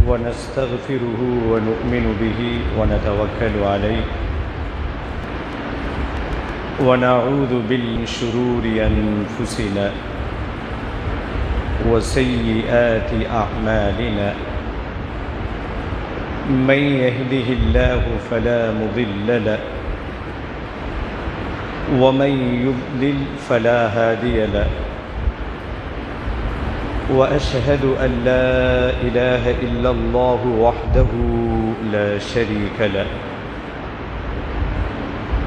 ونستغفره ونؤمن به ونتوكل عليه ونعوذ من شرور أنفسنا وسيئات أعمالنا من يهده الله فلا مضل له ومن يضلل فلا هادي له وأشهد أن لا إله إلا الله وحده لا شريك له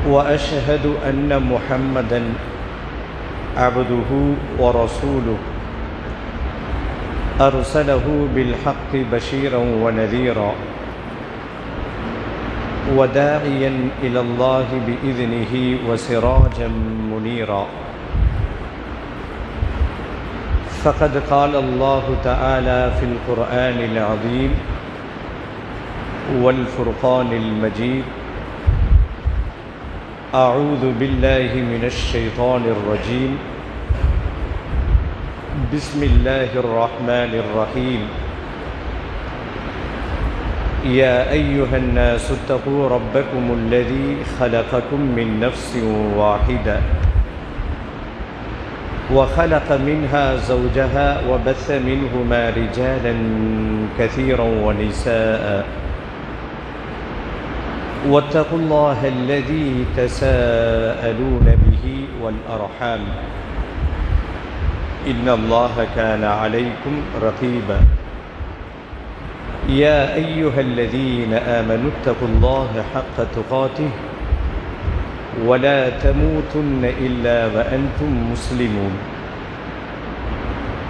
وأشهد أن محمدًا عبده ورسوله أرسله بالحق بشيرا ونذيرا وداعيا إلى الله بإذنه وسراجا منيرا فقد قال الله تعالى في القرآن العظيم والفرقان المجيد أعوذ بالله من الشيطان الرجيم بسم الله الرحمن الرحيم يا أيها الناس اتقوا ربكم الذي خلقكم من نفس واحدة وخلق منها زوجها وبث منهما رجالا كثيرا ونساء واتقوا الله الذي تساءلون به والأرحام إن الله كان عليكم رقيبا يا أيها الذين آمنوا اتقوا الله حق تقاته ولا تموتن إلا وأنتم مسلمون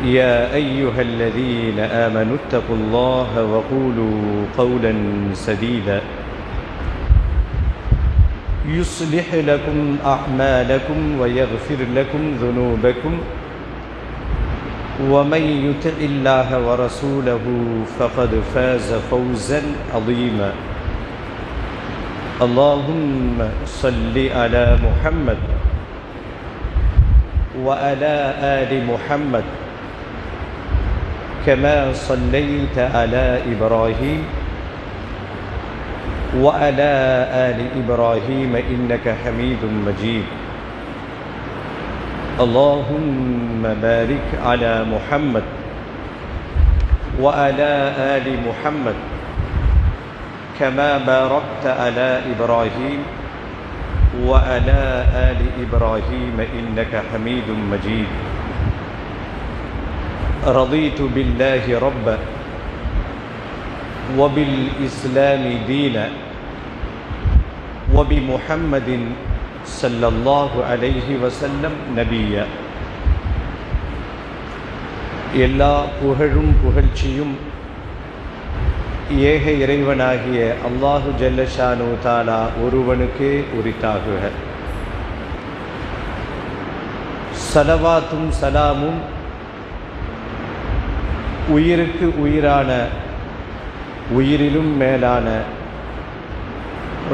يا أيها الذين آمنوا اتقوا الله وقولوا قولا سديدا يصلح لكم أعمالكم ويغفر لكم ذنوبكم ومن يطع الله ورسوله فقد فاز فوزا عظيما اللهم صل على محمد وعلى آل محمد كما صليت على إبراهيم وعلى آل إبراهيم إنك حميد مجيد اللهم بارك على محمد وعلى آل محمد كما باركت على إبراهيم وعلى آل إبراهيم إنك حميد مجيد رضيت بالله ربا وبالإسلام دينا وبمحمد صلى الله عليه وسلم نبيا எல்லா புகழும் புகழ்ச்சியும் ஏக இறைவனாகிய அல்லாஹு ஜல்லஷானு தாலா ஒருவனுக்கே உரித்தாகுக. ஸலவாத்தும் சலாமும் உயிருக்கு உயிரான உயிரிலும் மேலான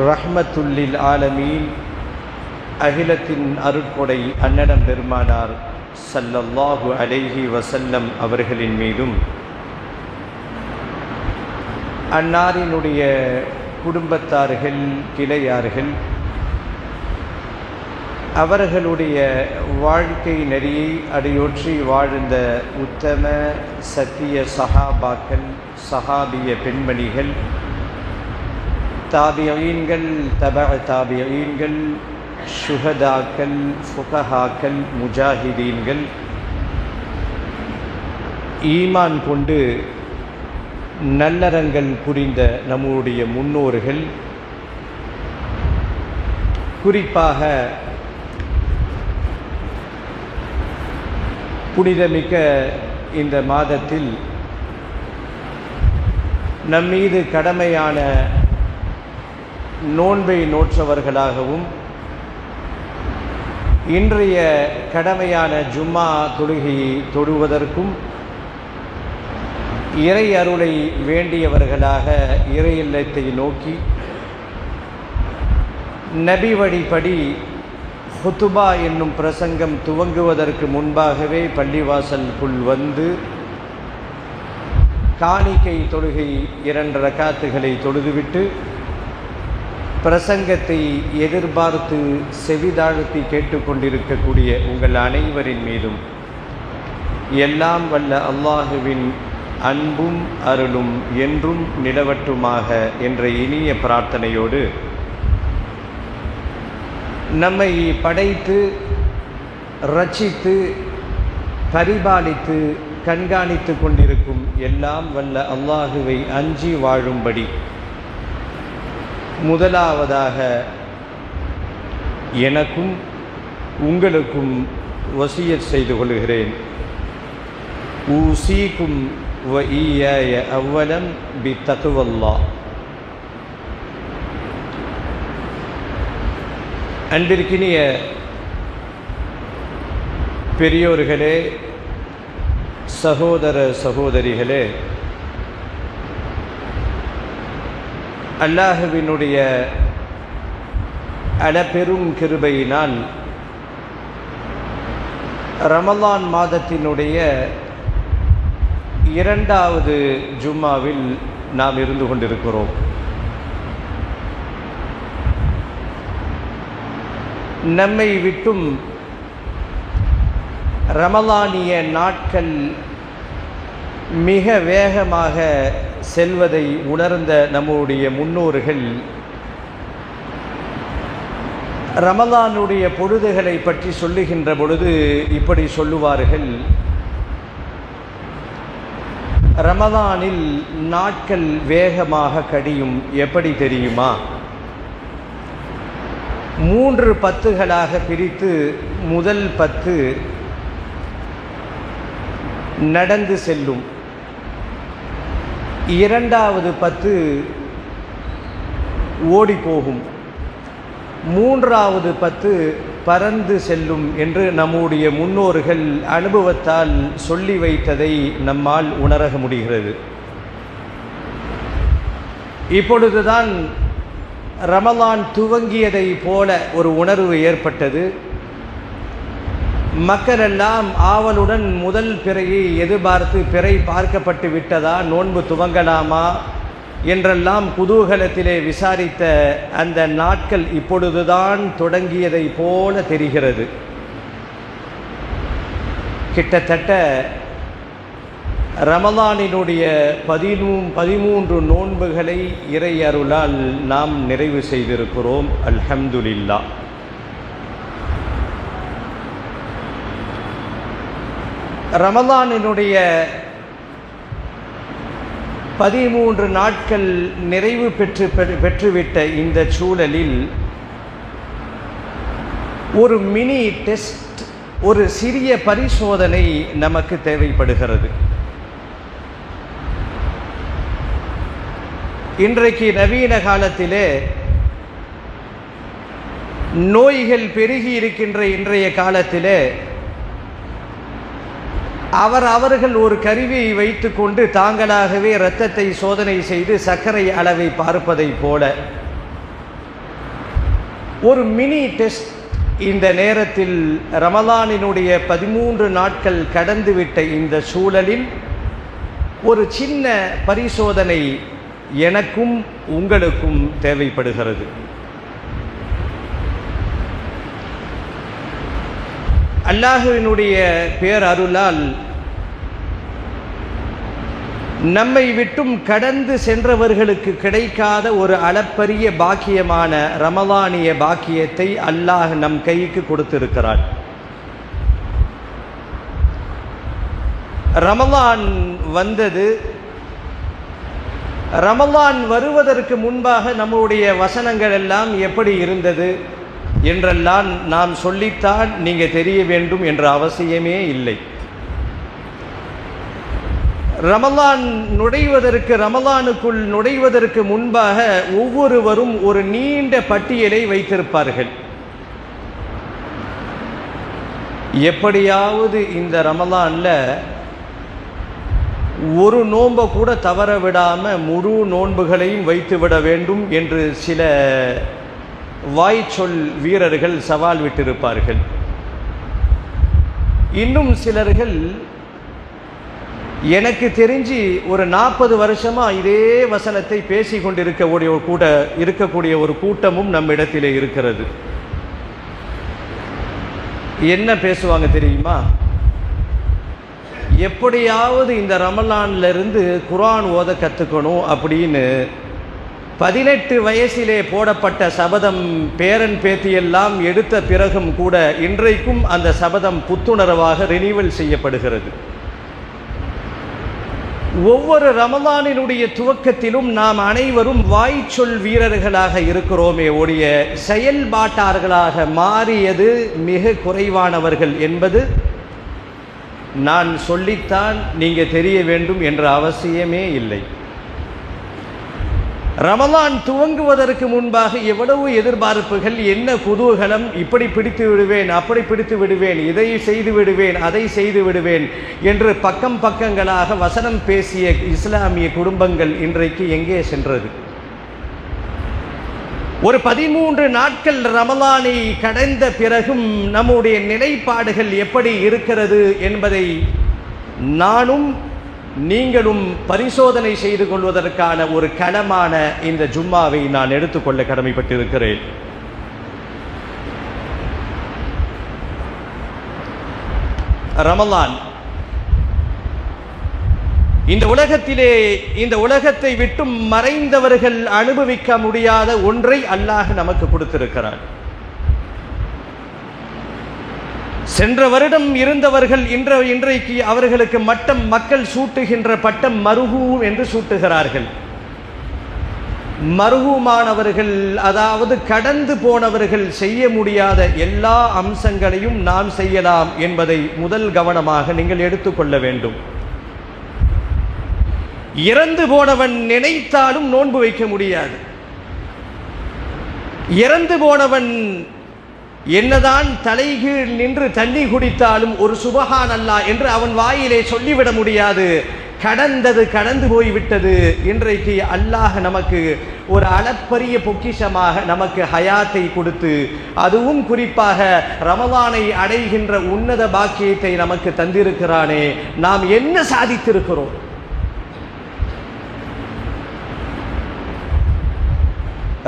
ரஹ்மத்துல்லில் ஆலமீன் அகிலத்தின் அருட்கொடை அன்னடம் பெருமானார் ஸல்லல்லாஹு அலைஹி வஸல்லம் அவர்களின் மீதும் அன்னாரினுடைய குடும்பத்தார்கள் கிளையார்கள் அவர்களுடைய வாழ்க்கை நெறியை அடியொற்றி வாழ்ந்த உத்தம சத்திய சஹாபாக்கள் சஹாபிய பெண்மணிகள் தாபியீன்கள் தபஅ தாபியீன்கள் ஷுஹதாக்கள் ஃபுகஹாக்கள் முஜாஹிதீன்கள் ஈமான் கொண்டு நல்லறங்கள் புரிந்த நம்முடைய முன்னோர்கள் குறிப்பாக புனிதமிக்க இந்த மாதத்தில் நம்மீது கடமையான நோன்பை நோற்றவர்களாகவும் இன்றைய கடமையான ஜும்மா தொழுகையை தொழுவதற்கும் இறை அருளை வேண்டியவர்களாக இறை இல்லத்தை நோக்கி நபி வழிப்படி ஹுத்துபா என்னும் பிரசங்கம் துவங்குவதற்கு முன்பாகவே பள்ளிவாசலுக்குள் வந்து காணிக்கை தொழுகை 2 ரக்காத்துகளை தொழுதுவிட்டு பிரசங்கத்தை எதிர்பார்த்து செவிதாழ்த்தி கேட்டுக்கொண்டிருக்கக்கூடிய உங்கள் அனைவரின் மீதும் எல்லாம் வல்ல அல்லாஹுவின் அன்பும் அருளும் என்றும் நிலவட்டுமாக என்ற இனிய பிரார்த்தனையோடு நம்மை படைத்து ரட்சித்து பரிபாலித்து கண்காணித்து கொண்டிருக்கும் எல்லாம் வல்ல அல்லாஹுவை அஞ்சி வாழும்படி முதலாவதாக எனக்கும் உங்களுக்கும் வசியத் செய்து கொள்கிறேன். ஊசீக்கும் வ ஈயாய அவ்வலம் பித்தக்வல்லாஹ். அன்பிற்கினிய பெரியோர்களே, சகோதர சகோதரிகளே, அல்லாஹுவினுடைய அளப்பெரும் கிருபையினால் ரமலான் மாதத்தினுடைய 2வது ஜும்மாவில் நாம் இருந்து கொண்டிருக்கிறோம். நம்மை விட்டும் ரமலானிய நாட்கள் மிக வேகமாக செல்வதை உணர்ந்த நம்முடைய முன்னோர்கள் ரமலானுடைய பொழுதுகளை பற்றி சொல்லுகின்ற பொழுது இப்படி சொல்லுவார்கள்: ரமலானில் நாட்கள் வேகமாக கடியும். எப்படி தெரியுமா? 3 பத்துகளாக பிரித்து முதல் 10 நடந்து செல்லும், 2வது 10 ஓடி போகும், 3வது 10 பறந்து செல்லும் என்று நம்முடைய முன்னோர்கள் அனுபவத்தால் சொல்லி வைத்ததை நம்மால் உணர முடிகிறது. இப்பொழுதுதான் ரமலான் துவங்கியதை போல ஒரு உணர்வு ஏற்பட்டது. மக்களெல்லாம் ஆவலுடன் முதல் பிறையை எதிர்பார்த்து பிறை பார்க்கப்பட்டு விட்டதா, நோன்பு துவங்கலாமா என்றெல்லாம் குதூகலத்திலே விசாரித்த அந்த நாட்கள் இப்பொழுதுதான் தொடங்கியதை போல தெரிகிறது. கிட்டத்தட்ட ரமலானினுடைய 13 நோன்புகளை இறை அருளால் நாம் நிறைவு செய்திருக்கிறோம். அல்ஹம்துலில்லாஹ். ரமலானினுடைய 13 நாட்கள் நிறைவு பெற்றுவிட்ட இந்த சூழலில் ஒரு மினி டெஸ்ட், ஒரு சிறிய பரிசோதனை நமக்கு தேவைப்படுகிறது. இன்றைக்கு நவீன காலத்திலே நோய்கள் பெருகி இருக்கின்ற இன்றைய காலத்திலே அவர்கள் ஒரு கருவியை வைத்து கொண்டு தாங்களாகவே இரத்தத்தை சோதனை செய்து சர்க்கரை அளவை பார்ப்பதை போல ஒரு மினி டெஸ்ட் இந்த நேரத்தில் ரமலானினுடைய 13 நாட்கள் கடந்துவிட்ட இந்த சூழலில் ஒரு சின்ன பரிசோதனை எனக்கும் உங்களுக்கும் தேவைப்படுகிறது. அல்லாஹ்வினுடைய பேரருளால் நம்மை விட்டும் கடந்து சென்றவர்களுக்கு கிடைக்காத ஒரு அளப்பரிய பாக்கியமான ரமலானிய பாக்கியத்தை அல்லாஹ் நம் கைக்கு கொடுத்திருக்கிறார். ரமலான் வந்தது. ரமலான் வருவதற்கு முன்பாக நம்முடைய வசனங்கள் எல்லாம் எப்படி இருந்தது என்றெல்லாம் நாம் சொல்லித்தான் நீங்கள் தெரிய வேண்டும் என்ற அவசியமே இல்லை. ரமலானுக்குள் நுழைவதற்கு முன்பாக ஒவ்வொருவரும் ஒரு நீண்ட பட்டியலை வைத்திருப்பார்கள். எப்படியாவது இந்த ரமலான்ல ஒரு நோன்பை கூட தவற விடாமல் முழு நோன்புகளையும் வைத்துவிட வேண்டும் என்று சில வாய்ச்சொல் வீரர்கள் சவால் விட்டிருப்பார்கள். இன்னும் சிலர்கள் எனக்கு தெரிஞ்சு ஒரு 40 வருஷமா இதே வசனத்தை பேசி இருக்கக்கூடிய ஒரு கூட்டமும் நம்மிடத்திலே இருக்கிறது. என்ன பேசுவாங்க தெரியுமா? எப்படியாவது இந்த ரமலான்ல இருந்து குர்ஆன் ஓத கற்றுக்கணும் அப்படின்னு 18 வயசிலே போடப்பட்ட சபதம் பேரன் பேத்தியெல்லாம் எடுத்த பிறகும் கூட இன்றைக்கும் அந்த சபதம் புத்துணர்வாக ரினிவல் செய்யப்படுகிறது. ஒவ்வொரு ரமலானினுடைய துவக்கத்திலும் நாம் அனைவரும் வாய்ச்சொல் வீரர்களாக இருக்கிறோமே ஒழிய செயல்பாட்டாளர்களாக மாறியது மிக குறைவானவர்கள் என்பது நான் சொல்லித்தான் நீங்க தெரிய வேண்டும் என்ற அவசியமே இல்லை. ரமலான் துவங்குவதற்கு முன்பாக எவ்வளவு எதிர்பார்ப்புகள், என்ன குதூகலம், இப்படி பிடித்து விடுவேன், அப்படி பிடித்து விடுவேன், இதை செய்து விடுவேன், அதை செய்து விடுவேன் என்று பக்கங்களாக வசனம் பேசிய இஸ்லாமிய குடும்பங்கள் இன்றைக்கு எங்கே சென்றது? ஒரு 13 நாட்கள் ரமலானை கடந்த பிறகும் நம்முடைய நிலைப்பாடுகள் எப்படி இருக்கிறது என்பதை நானும் நீங்களும் பரிசோதனை செய்து கொள்வதற்கான ஒரு களமான இந்த ஜும்மாவை நான் எடுத்துக்கொள்ள கடமைப்பட்டிருக்கிறேன். ரமலான் இந்த உலகத்தை விட்டும் மறைந்தவர்கள் அனுபவிக்க முடியாத ஒன்றை அல்லாஹ் நமக்கு கொடுத்திருக்கிறார். சென்ற வருடம் இருந்தவர்கள் இன்றைக்கு அவர்களுக்கு மக்கள் சூட்டுகின்ற பட்டம் மர்ஹூம் என்று சூட்டுகிறார்கள். மர்ஹூமானவர்கள், அதாவது கடந்து போனவர்கள் செய்ய முடியாத எல்லா அம்சங்களையும் நாம் செய்யலாம் என்பதை முதல் கவனமாக நீங்கள் எடுத்துக்கொள்ள வேண்டும். இறந்து போனவன் நினைத்தாலும் நோன்பு வைக்க முடியாது. இறந்து போனவன் என்னதான் தலைகீழ் நின்று தண்ணி குடித்தாலும் ஒரு சுபஹான் அல்லாஹ் என்று அவன் வாயிலே சொல்லிவிட முடியாது. கடந்து போய்விட்டது. இன்றைக்கு அல்லாஹ் நமக்கு ஒரு அளப்பரிய பொக்கிஷமாக நமக்கு ஹயாத்தை கொடுத்து, அதுவும் குறிப்பாக ரமலானை அடைகின்ற உன்னத பாக்கியத்தை நமக்கு தந்திருக்கிறானே, நாம் என்ன சாதித்திருக்கிறோம்?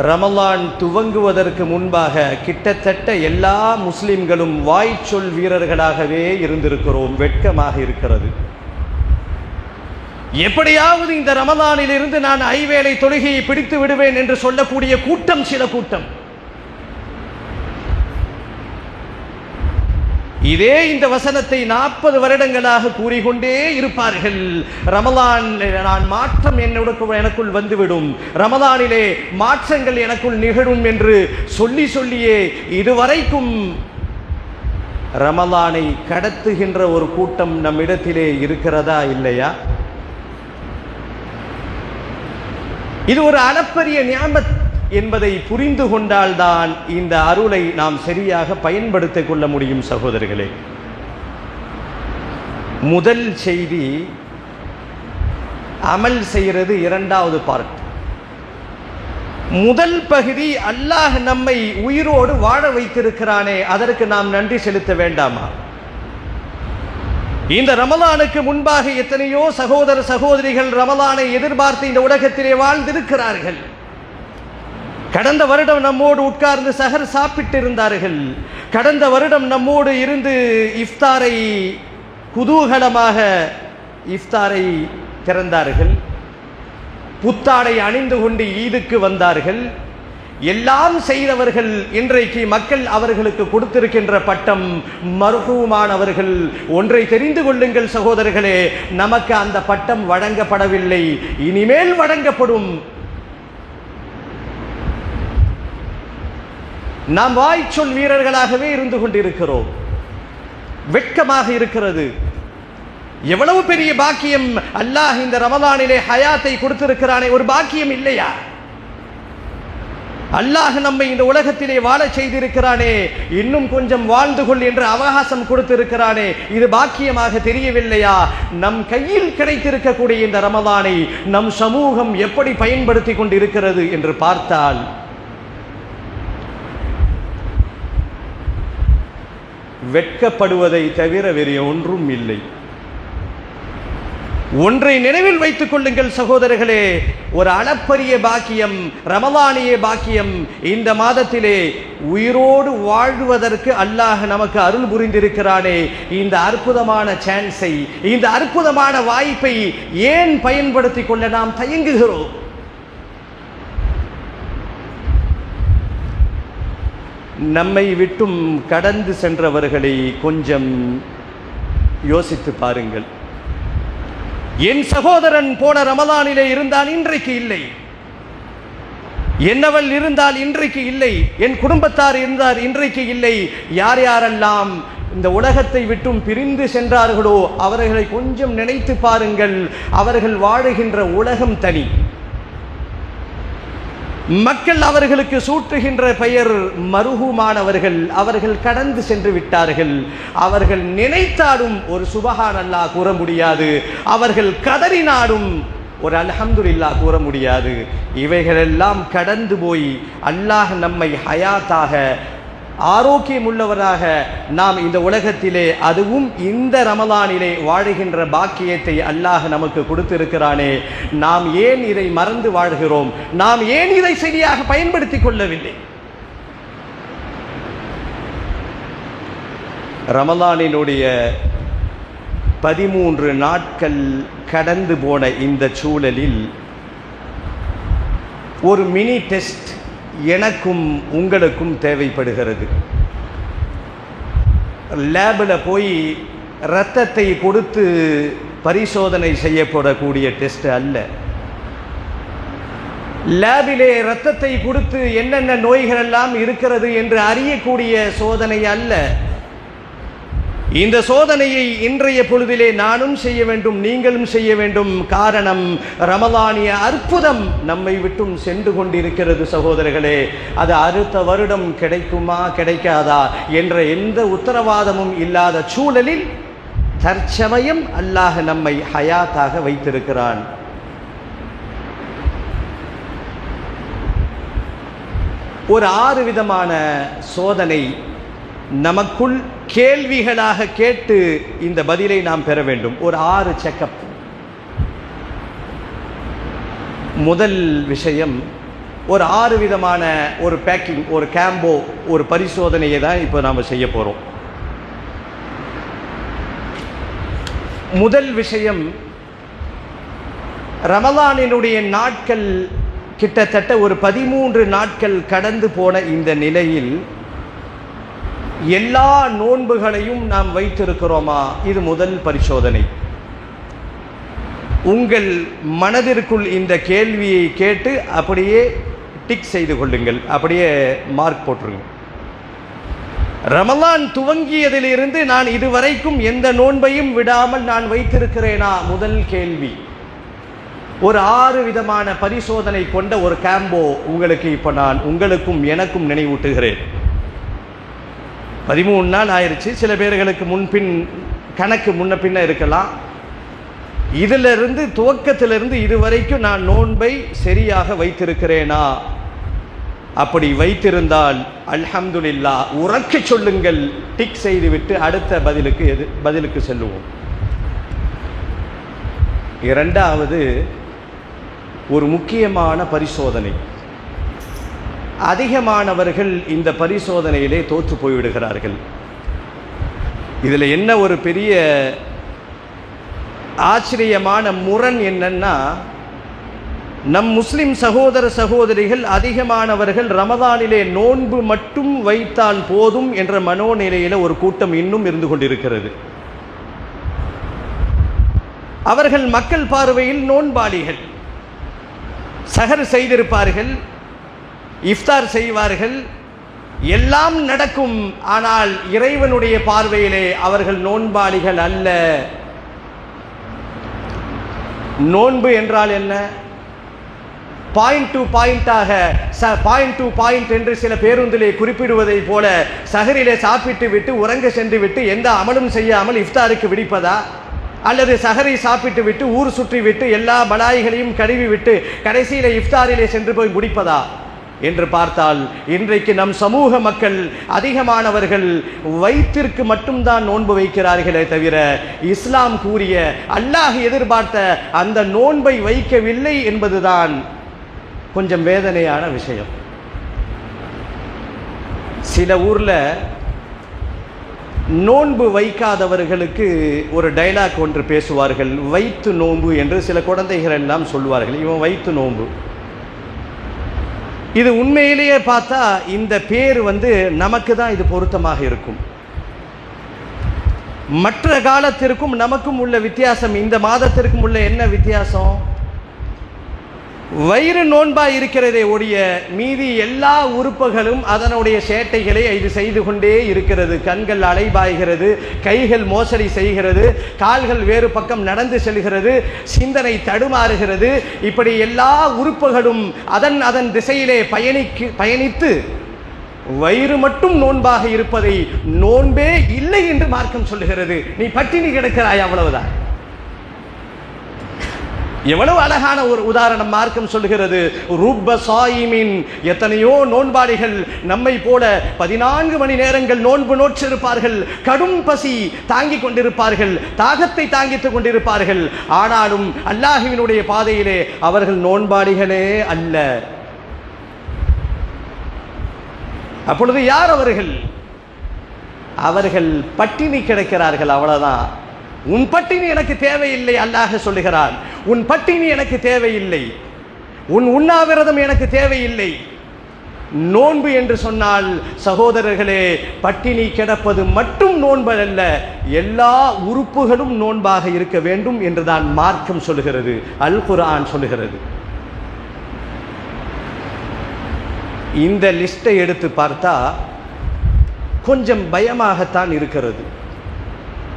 ரமலான் துவங்குவதற்கு முன்பாக கிட்டத்தட்ட எல்லா முஸ்லிம்களும் வாய்ச்சொல் வீரர்களாகவே இருந்திருக்கிறோம். வெட்கமாக இருக்கிறது. எப்படியாவது இந்த ரமலானில் இருந்து நான் ஐவேளை தொழுகையை பிடித்து விடுவேன் என்று சொல்லக்கூடிய கூட்டம் சில கூட்டம். இதே இந்த வசனத்தை 40 வருடங்களாக கூறிக்கொண்டே இருப்பார்கள். ரமலான் நான் மாற்றம் எனக்குள் வந்துவிடும், ரமலானிலே மாற்றங்கள் எனக்குள் நிகழும் என்று சொல்லியே இதுவரைக்கும் ரமலானை கடத்துகின்ற ஒரு கூட்டம் நம்மிடத்திலே இருக்கிறதா இல்லையா? இது ஒரு அளப்பரிய நியாமத் என்பதை புரிந்து கொண்டால்தான் இந்த அருளை நாம் சரியாக பயன்படுத்திக் கொள்ள முடியும். சகோதரர்களே, முதல் செய்தி அமல் செய்கிறது. இரண்டாவது பார்ட். முதல் பகுதி அல்லாஹ் நம்மை உயிரோடு வாழ வைத்திருக்கிறானே, அதற்கு நாம் நன்றி செலுத்த வேண்டாமா? இந்த ரமலானுக்கு முன்பாக எத்தனையோ சகோதர சகோதரிகள் ரமலானை எதிர்பார்த்து இந்த உலகத்திலே வாழ்ந்திருக்கிறார்கள். கடந்த வருடம் நம்மோடு உட்கார்ந்து சஹர் சாப்பிட்டு இருந்தார்கள். கடந்த வருடம் நம்மோடு இருந்து இஃப்தாரை குதூகலமாக இஃப்தாரை திறந்தார்கள். புத்தாடை அணிந்து கொண்டு ஈதுக்கு வந்தார்கள். எல்லாம் செய்தவர்கள் இன்றைக்கு மக்கள் அவர்களுக்கு கொடுத்திருக்கின்ற பட்டம் மர்ஹூமானவர்கள். ஒன்றை தெரிந்து கொள்ளுங்கள் சகோதரர்களே, நமக்கு அந்த பட்டம் வழங்கப்படவில்லை, இனிமேல் வழங்கப்படும். நாம் வாய்ச்சொல் வீரர்களாகவே இருந்து கொண்டிருக்கிறோம். வெட்கமாக இருக்கிறது. எவ்வளவு பெரிய பாக்கியம் அல்லாஹ் இந்த ரமலானிலே ஹயாத்தை கொடுத்திருக்கிறானே, ஒரு பாக்கியம் இல்லையா? அல்லாஹ் நம்மை இந்த உலகத்திலே வாழ செய்திருக்கிறானே, இன்னும் கொஞ்சம் வாழ்ந்து கொள் என்று அவகாசம் கொடுத்திருக்கிறானே, இது பாக்கியமாக தெரியவில்லையா? நம் கையில் கிடைத்திருக்கக்கூடிய இந்த ரமலானை நம் சமூகம் எப்படி பயன்படுத்தி கொண்டிருக்கிறது என்று பார்த்தால் வெட்கப்படுவதை தவிர வேறு ஒன்றும் இல்லை. ஒன்றை நினைவில் வைத்துக் கொள்ளுங்கள் சகோதரர்களே, ஒரு அளப்பரிய பாக்கியம், ரமலானிய பாக்கியம். இந்த மாதத்திலே உயிரோடு வாழ்வதற்கு அல்லாஹ் நமக்கு அருள் புரிந்திருக்கிறானே, இந்த அற்புதமான சான்ஸை, இந்த அற்புதமான வாய்ப்பை ஏன் பயன்படுத்திக் கொள்ள நாம் தயங்குகிறோம்? நம்மை விட்டும் கடந்து சென்றவர்களை கொஞ்சம் யோசித்து பாருங்கள். என் சகோதரன் போன ரமலானிலே இருந்தால் இன்றைக்கு இல்லை, என்னவள் இருந்தால் இன்றைக்கு இல்லை, என் குடும்பத்தார் இருந்தார் இன்றைக்கு இல்லை. யார் யாரெல்லாம் இந்த உலகத்தை விட்டும் பிரிந்து சென்றார்களோ அவர்களை கொஞ்சம் நினைத்து பாருங்கள். அவர்கள் வாழுகின்ற உலகம் தனி. மக்கள் அவர்களுக்கு சூட்டுகின்ற பெயர் மருகுமானவர்கள். அவர்கள் கடந்து சென்று விட்டார்கள். அவர்கள் நினைத்தாலும் ஒரு சுபஹான் அல்லாஹ் கூற முடியாது. அவர்கள் கதறினாலும் ஒரு அல்ஹம்துலில்லாஹ் கூற முடியாது. இவைகளெல்லாம் கடந்து போய் அல்லாஹ் நம்மை ஹயாத்தாக, ஆரோக்கியமுள்ளவராக நாம் இந்த உலகத்திலே, அதுவும் இந்த ரமலானிலே வாழுகின்ற பாக்கியத்தை அல்லாஹ் நமக்கு கொடுத்திருக்கிறானே, நாம் ஏன் இதை மறந்து வாழ்கிறோம்? நாம் ஏன் இதை சரியாக பயன்படுத்திக் கொள்ளவில்லை? ரமலானினுடைய 13 நாட்கள் கடந்து போன இந்த சூழலில் ஒரு மினி டெஸ்ட் எனக்கும் உங்களுக்கும் தேவைப்படுகிறது. லேபில் போய் இரத்தத்தை கொடுத்து பரிசோதனை செய்யப்படக்கூடிய டெஸ்ட் அல்ல. லேபிலே இரத்தத்தை கொடுத்து என்னென்ன நோய்கள் எல்லாம் இருக்கிறது என்று அறியக்கூடிய சோதனை அல்ல. இந்த சோதனையை இன்றைய பொழுதிலே நானும் செய்ய வேண்டும், நீங்களும் செய்ய வேண்டும். காரணம், ரமலானிய அற்புதம் நம்மை விட்டும் சென்று கொண்டிருக்கிறது சகோதரர்களே. அது அடுத்த வருடம் கிடைக்குமா கிடைக்காதா என்ற எந்த உத்தரவாதமும் இல்லாத சூழலில் தற்சமயம் அல்லாஹ் நம்மை ஹயாத்தாக வைத்திருக்கிறான். ஒரு 6 விதமான சோதனை நமக்குள் கேள்விகளாக கேட்டு இந்த பதிலை நாம் பெற வேண்டும். ஒரு 6 செக்கப். முதல் விஷயம், ஒரு 6 விதமான ஒரு பேக்கிங், ஒரு கேம்போ, ஒரு பரிசோதனையை தான் இப்போ நாம் செய்ய போகிறோம். முதல் விஷயம், ரமலானினுடைய நாட்கள் கிட்டத்தட்ட ஒரு 13 நாட்கள் கடந்து போன இந்த நிலையில் எல்லா நோன்புகளையும் நாம் வைத்திருக்கிறோமா? இது முதல் பரிசோதனை. உங்கள் மனதிற்குள் இந்த கேள்வியை கேட்டு அப்படியே டிக் செய்து கொள்ளுங்கள், அப்படியே மார்க் போட்டுருங்க. ரமலான் துவங்கியதிலிருந்து நான் இதுவரைக்கும் எந்த நோன்பையும் விடாமல் நான் வைத்திருக்கிறேனா? முதல் கேள்வி. ஒரு 6 விதமான பரிசோதனை கொண்ட ஒரு கேம்போ உங்களுக்கு இப்போ நான் உங்களுக்கும் எனக்கும் நினைவூட்டுகிறேன். 13 நாள் ஆயிடுச்சு. சில பேர்களுக்கு முன்பின் கணக்கு முன்ன பின்ன இருக்கலாம். இதிலிருந்து துவக்கத்திலிருந்து இதுவரைக்கும் நான் நோன்பை சரியாக வைத்திருக்கிறேனா? அப்படி வைத்திருந்தால் அல்ஹம்துலில்லாஹ் உறக்க சொல்லுங்கள், டிக் செய்துவிட்டு அடுத்த பதிலுக்கு செல்லுவோம். இரண்டாவது, ஒரு முக்கியமான பரிசோதனை. அதிகமானவர்கள் இந்த பரிசோதனையிலே தோற்று போய்விடுகிறார்கள். இதில் என்ன ஒரு பெரிய ஆச்சரியமான முரண் என்னன்னா, நம் முஸ்லிம் சகோதர சகோதரிகள் அதிகமானவர்கள் ரமதானிலே நோன்பு மட்டும் வைத்தால் போதும் என்ற மனோநிலையில் ஒரு கூட்டம் இன்னும் இருந்து கொண்டிருக்கிறது. அவர்கள் மக்கள் பார்வையில் நோன்பாளிகள். சஹர் செய்திருப்பார்கள், இஃப்தார் செய்வார்கள், எல்லாம் நடக்கும். ஆனால் இறைவனுடைய பார்வையிலே அவர்கள் நோன்பாளிகள் அல்ல. நோன்பு என்றால் என்ன? பாயிண்ட் டு பாயிண்டாக, பாயிண்ட் டு பாயிண்ட் என்று சில பேருந்திலே குறிப்பிடுவதை போல சஹரிலே சாப்பிட்டு விட்டு உறங்க சென்று விட்டு எந்த அமலும் செய்யாமல் இஃப்தாருக்கு விடிப்பதா? அல்லது சஹரை சாப்பிட்டு விட்டு ஊர் சுற்றி விட்டு எல்லா பலாய்களையும் கழுவி விட்டு கடைசியிலே இஃப்தாரிலே சென்று போய் முடிப்பதா? என்று பார்த்தால் இன்றைக்கு நம் சமூக மக்கள் அதிகமானவர்கள் வயிற்றிற்கு மட்டும்தான் நோன்பு வைக்கிறார்களே தவிர இஸ்லாம் கூறிய அல்லாஹ் எதிர்பார்த்த அந்த நோன்பை வைக்கவில்லை என்பதுதான் கொஞ்சம் வேதனையான விஷயம். சில ஊர்ல நோன்பு வைக்காதவர்களுக்கு ஒரு டைலாக் ஒன்று பேசுவார்கள், வைத்து நோன்பு என்று சில குழந்தைகள் எல்லாம் சொல்வார்கள். இவன் வைத்து நோன்பு. இது உண்மையிலேயே பார்த்தா இந்த பேர் நமக்கு தான் இது பொருத்தமாக இருக்கும். மற்ற காலத்திற்கும் நமக்கும் உள்ள வித்தியாசம், இந்த மாதத்திற்கும் உள்ள என்ன வித்தியாசம்? வயிறு நோன்பா இருக்கிறதே ஒழிய மீதி எல்லா உறுப்புகளும் அதனுடைய சேட்டைகளை இது செய்து கொண்டே இருக்கிறது. கண்கள் அலைபாய்கிறது, கைகள் மோசடி செய்கிறது, கால்கள் வேறு பக்கம் நடந்து செல்கிறது, சிந்தனை தடுமாறுகிறது. இப்படி எல்லா உறுப்புகளும் அதன் அதன் திசையிலே பயணித்து வயிறு மட்டும் நோன்பாக இருப்பதை நோன்பே இல்லை என்று மார்க்கம் சொல்லுகிறது. நீ பட்டினி கிடக்கிறாய், அவ்வளவுதான். எவ்வளவு அழகான ஒரு உதாரணம் மார்க்கம் சொல்கிறது. ருப்ப சாயிமின், எத்தனையோ நோன்பாளிகள் நம்மை போல 14 மணி நேரங்கள் நோன்பு நோற்றிருப்பார்கள், கடும் பசி தாங்கிக் கொண்டிருப்பார்கள், தாகத்தை தாங்கித்துக் கொண்டிருப்பார்கள். ஆனாலும் அல்லாஹ்வினுடைய பாதையிலே அவர்கள் நோன்பாளிகளே அல்ல. அப்பொழுது யார் அவர்கள்? அவர்கள் பட்டினி கிடக்கிறார்கள், அவ்வளவுதான். உன் பட்டினி எனக்கு தேவையில்லை, அல்லாஹ் சொல்லுகிறான். உன் பட்டினி எனக்கு தேவையில்லை, உன் உண்ணாவிரதம் எனக்கு தேவையில்லை. நோன்பு என்று சொன்னால் சகோதரர்களே, பட்டினி கிடப்பது மட்டும் நோன்பு அல்ல, எல்லா உறுப்புகளும் நோன்பாக இருக்க வேண்டும் என்றுதான் மார்க்கம் சொல்லுகிறது, அல் குர்ஆன் சொல்லுகிறது. இந்த லிஸ்டை எடுத்து பார்த்தா கொஞ்சம் பயமாகத்தான் இருக்கிறது.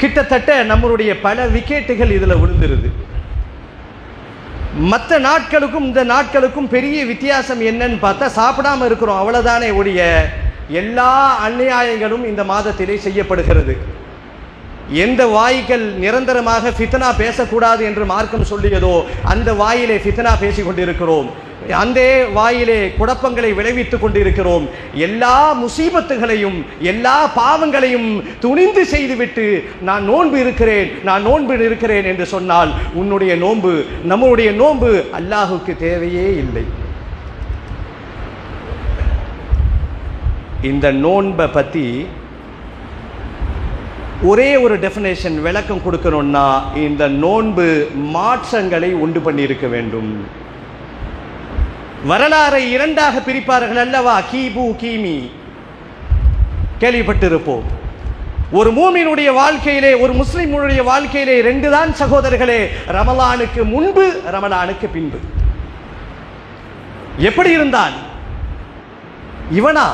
கிட்டத்தட்ட நம்மளுடைய பல விக்கெட்டுகள் இதில் விழுந்துருது. மற்ற நாட்களுக்கும் இந்த நாட்களுக்கும் பெரிய வித்தியாசம் என்னன்னு பார்த்தா சாப்பிடாம இருக்கிறோம், அவ்வளவுதானே ஒழிய எல்லா அநியாயங்களும் இந்த மாதத்திலே செய்யப்படுகிறது. எந்த வாய்கள் நிரந்தரமாக ஃபித்னா பேசக்கூடாது என்று மார்க்கம் சொல்லியதோ அந்த வாயிலே ஃபித்னா பேசிக் கொண்டிருக்கிறோம், அந்த வாயிலே குழப்பங்களை விளைவித்துக் கொண்டிருக்கிறோம். எல்லா முசீபத்துகளையும் எல்லா பாவங்களையும் துணிந்து செய்துவிட்டு நான் நோன்பு இருக்கிறேன் என்று சொன்னால் உன்னுடைய நோன்பு, நம்முடைய நோன்பு அல்லாஹுக்கு தேவையே இல்லை. இந்த நோன்பை பற்றி ஒரே ஒரு டெஃபினேஷன் விளக்கம் கொடுக்கணும்னா, இந்த நோன்பு மாற்றங்களை உண்டு பண்ணி இருக்க வேண்டும். வரலாறை இரண்டாக பிரிப்பார்கள் அல்லவா, கீபு கீமி, கேள்விப்பட்டிருப்போம். ஒரு மூமினுடைய வாழ்க்கையிலே, ஒரு முஸ்லிமுடைய வாழ்க்கையிலே 2 தான் சகோதரர்களே, ரமலானுக்கு முன்பு ரமலானுக்கு பின்பு. எப்படி இருந்தான் இவனா,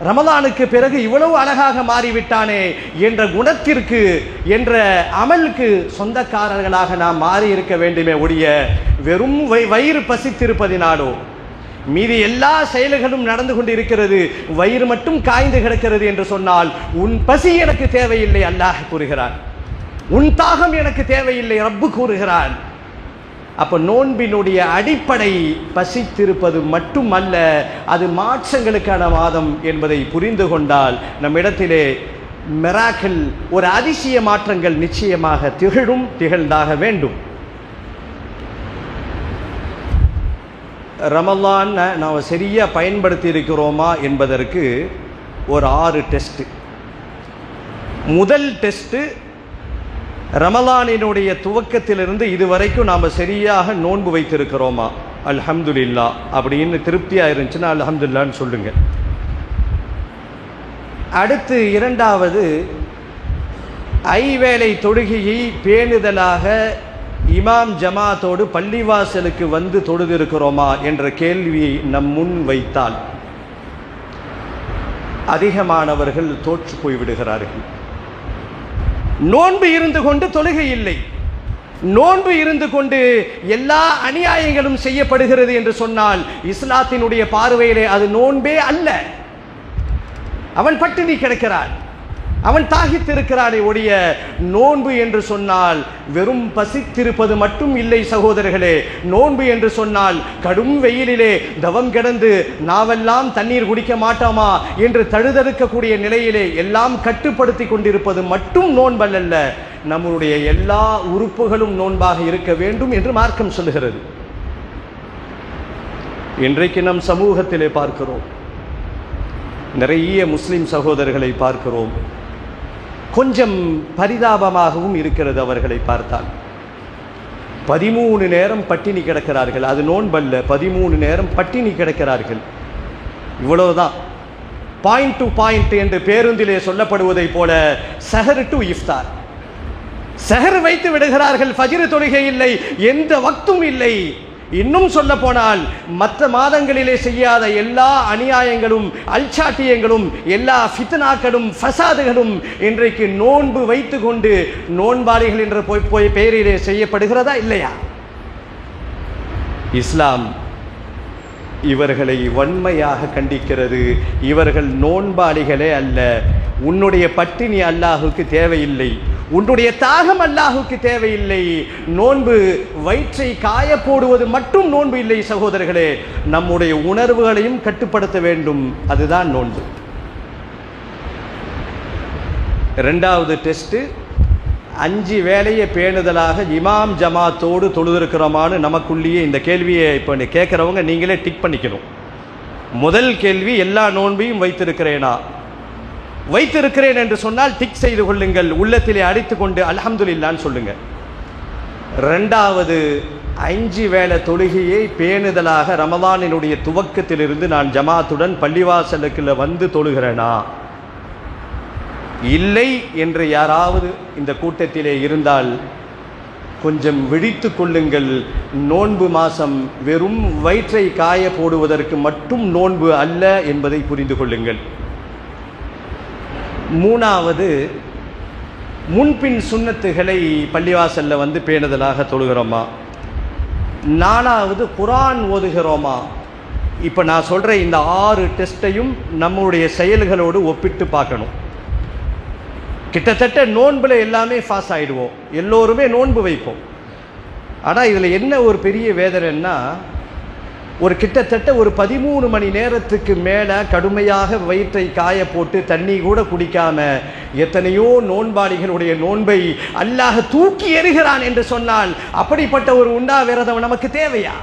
ரமலானுக்கு பிறகு இவ்வளவு அழகாக மாறிவிட்டானே என்ற குணத்திற்கு, என்ற அமலுக்கு சொந்தக்காரர்களாக நாம் மாறி இருக்க வேண்டுமே ஒழிய வெறும் வயிறு பசித்திருப்பதினாலோ, மீதி எல்லா செயல்களும் நடந்து கொண்டு இருக்கிறது, வயிறு மட்டும் காய்ந்து கிடக்கிறது என்று சொன்னால் உன் பசி எனக்கு தேவையில்லை அல்லாஹ் கூறுகிறான், உன் தாகம் எனக்கு தேவையில்லை ரப்பு கூறுகிறான். அப்போ நோன்பினுடைய அடிப்படை பசித்திருப்பது மட்டும் அல்ல, அது மாற்றங்களுக்கான மாதம் என்பதை புரிந்து கொண்டால் நம்மிடத்திலே மிராக்கிள், ஒரு அதிசய மாற்றங்கள் நிச்சயமாக திகழ்ந்தாக வேண்டும். ரமலான் நாம் சரியாக பயன்படுத்தி இருக்கிறோமா என்பதற்கு ஒரு 6 டெஸ்ட். முதல் டெஸ்ட்டு, ரமலானினுடைய துவக்கத்திலிருந்து இதுவரைக்கும் நாம் சரியாக நோன்பு வைத்திருக்கிறோமா, அல்ஹம்துலில்லாஹ் அப்படின்னு திருப்தியாக இருந்துச்சுன்னா அல்ஹம்துலில்லாஹ்னு சொல்லுங்க. அடுத்து இரண்டாவது, ஐவேளை தொழுகையை பேணுதலாக இமாம் ஜமாத்தோடு பள்ளிவாசலுக்கு வந்து தொழுதிருக்கிறோமா என்ற கேள்வியை நம் முன் வைத்தால் அதிகமானவர்கள் தோற்று போய்விடுகிறார்கள். நோன்பு இருந்து கொண்டு தொழுகை இல்லை, நோன்பு இருந்து கொண்டு எல்லா அநியாயங்களும் செய்யப்படுகிறது என்று சொன்னால் இஸ்லாத்தினுடைய பார்வையிலே அது நோன்பே அல்ல. அவன் பட்டினி கிடக்கிறான். அவன் தாகித்திருக்கிறானே ஒழிய நோன்பு என்று சொன்னால் வெறும் பசித்திருப்பது மட்டும் இல்லை சகோதரர்களே. நோன்பு என்று சொன்னால் கடும் வெயிலிலே தவம் கிடந்து நாவெல்லாம் தண்ணீர் குடிக்க மாட்டோமா என்று தழுதறுக்கக்கூடிய நிலையிலே எல்லாம் கட்டுப்படுத்தி கொண்டிருப்பது மட்டும் நோன்பல்ல. நம்முடைய எல்லா உறுப்புகளும் நோன்பாக இருக்க வேண்டும் என்று மார்க்கம் சொல்லுகிறது. இன்றைக்கு நம் சமூகத்திலே பார்க்கிறோம், நிறைய முஸ்லிம் சகோதரர்களை பார்க்கிறோம். கொஞ்சம் பரிதாபமாகவும் இருக்கிறது அவர்களை பார்த்தால். 13 நேரம் பட்டினி கிடக்கிறார்கள். அது நோன்பல்ல, 13 நேரம் பட்டினி கிடக்கிறார்கள். இவ்வளவுதான். பாயிண்ட் டு பாயிண்ட் என்று பேருந்திலே சொல்லப்படுவதை போல சஹர் டு இஃப்தார். சஹர் வைத்து விடுகிறார்கள். ஃபஜ்ர் தொழுகை இல்லை, எந்த வக்தும் இல்லை. இன்னும் சொல்ல போனால் மற்ற மாதங்களிலே செய்யாத எல்லா அநியாயங்களும் அல்சாட்டியங்களும் எல்லா ஃபித்னாக்களும் ஃபசாதுகளும் இன்றைக்கு நோன்பு வைத்து கொண்டு நோன்பாளிகள் என்ற போய் பெயரிலே செய்யப்படுகிறதா இல்லையா? இஸ்லாம் இவர்களை வன்மையாக கண்டிக்கிறது. இவர்கள் நோன்பாளிகளே அல்ல. உன்னுடைய பட்டினி அல்லாஹுக்கு தேவையில்லை, உன்னுடைய தாகம் அல்லாஹுக்கு தேவையில்லை. நோன்பு வயிற்றை காய போடுவது மட்டும் நோன்பு இல்லை சகோதரர்களே. நம்முடைய உணர்வுகளையும் கட்டுப்படுத்த வேண்டும், அதுதான் நோன்பு. இரண்டாவது டெஸ்ட், 5 வேளையை பேணுதலாக இமாம் ஜமாத்தோடு தொழுதிருக்கிறோமான்னு நமக்குள்ளேயே இந்த கேள்வியை இப்போ கேட்குறவங்க நீங்களே டிக் பண்ணிக்கணும். முதல் கேள்வி, எல்லா நோன்பையும் வைத்திருக்கிறேனா? வைத்திருக்கிறேன் என்று சொன்னால் டிக் செய்து கொள்ளுங்கள், உள்ளத்திலே அடித்து கொண்டு அல்ஹம்துலில்லாஹ்னு சொல்லுங்க. இரண்டாவது, 5 வேளை தொழுகையை பேணுதலாக ரமதானினுடைய துவக்கத்திலிருந்து நான் ஜமாத்துடன் பள்ளிவாசலுக்குள்ள வந்து தொழுகிறேனா? இல்லை என்று யாராவது இந்த கூட்டத்திலே இருந்தால் கொஞ்சம் விழித்து கொள்ளுங்கள். நோன்பு மாசம் வெறும் வயிற்றை காய போடுவதற்கு மட்டும் நோன்பு அல்ல என்பதை புரிந்து கொள்ளுங்கள். மூணாவது, முன்பின் சுன்னத்துகளை பள்ளிவாசல்ல வந்து பேணுதலாக தொழுகிறோமா? நாலாவது, குர்ஆன் ஓதுகிறோமா? இப்போ நான் சொல்கிற இந்த 6 டெஸ்ட்டையும் நம்முடைய செயல்களோடு ஒப்பிட்டு பார்க்கணும். கிட்டத்தட்ட நோன்பில் எல்லாமே பாஸ் ஆகிடுவோம், எல்லோருமே நோன்பு வைப்போம். ஆனால் இதில் என்ன ஒரு பெரிய வேதனைன்னா, கிட்டத்தட்ட ஒரு 13 மணி நேரத்துக்கு மேலே கடுமையாக வயிற்றை காய போட்டு தண்ணி கூட குடிக்காம எத்தனையோ நோன்பாளிகளுடைய நோன்பை அல்லாஹ் தூக்கி எறிகிறான் என்று சொன்னால் அப்படிப்பட்ட ஒரு உண்ணாவிரதம் நமக்கு தேவையா?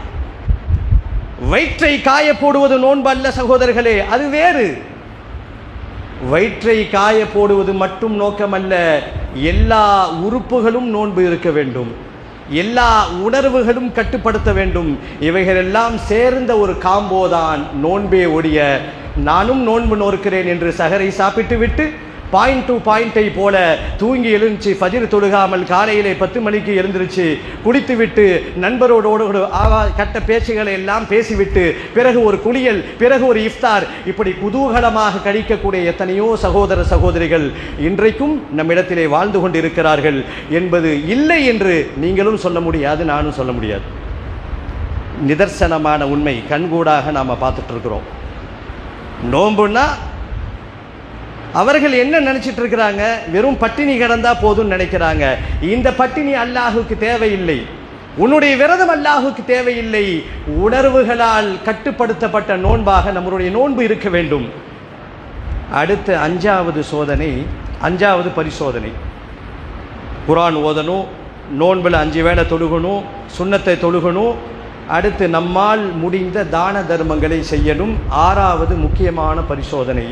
வயிற்றை காய போடுவது நோன்பு அல்ல சகோதரர்களே, அது வேறு. வயிற்றை காய போடுவது மட்டும் நோக்கமல்ல, எல்லா உறுப்புகளும் நோன்பு இருக்க வேண்டும், எல்லா உணர்வுகளும் கட்டுப்படுத்த வேண்டும். இவைகளெல்லாம் சேர்ந்த ஒரு காம்போதான் நோன்பே ஒழிய நானும் நோன்பு நோக்கிறேன் என்று சஹரை சாப்பிட்டு விட்டு பாயிண்ட் டு பாயிண்டை போல தூங்கி எழுந்துச்சு ஃபஜ்ர் தொழுகாமல் காலையிலே 10 மணிக்கு எழுந்திருச்சு குடித்துவிட்டு நண்பரோடு கட்ட பேச்சுகளை எல்லாம் பேசிவிட்டு பிறகு ஒரு குளியல், பிறகு ஒரு இஃப்தார், இப்படி குதூகலமாக கழிக்கக்கூடிய எத்தனையோ சகோதர சகோதரிகள் இன்றைக்கும் நம்மிடத்திலே வாழ்ந்து கொண்டிருக்கிறார்கள் என்பது இல்லை என்று நீங்களும் சொல்ல முடியாது, நானும் சொல்ல முடியாது. நிதர்சனமான உண்மை, கண்கூடாக நாம் பார்த்துட்டு இருக்கிறோம். நோம்புன்னா அவர்கள் என்ன நினைச்சிட்டு இருக்கிறாங்க? வெறும் பட்டினி கிடந்தா போதும்னு நினைக்கிறாங்க. இந்த பட்டினி அல்லாஹுக்கு தேவையில்லை, உன்னுடைய விரதம் அல்லாஹுக்கு தேவையில்லை. உணர்வுகளால் கட்டுப்படுத்தப்பட்ட நோன்பாக நம்முடைய நோன்பு இருக்க வேண்டும். அடுத்து 5வது சோதனை, 5வது பரிசோதனை, குர்ஆன் ஓதணும், நோன்பில் 5 வேளை தொழுகணும், சுன்னத்தை தொழுகணும். அடுத்து நம்மால் முடிந்த தான தர்மங்களை செய்யணும். 6வது முக்கியமான பரிசோதனை,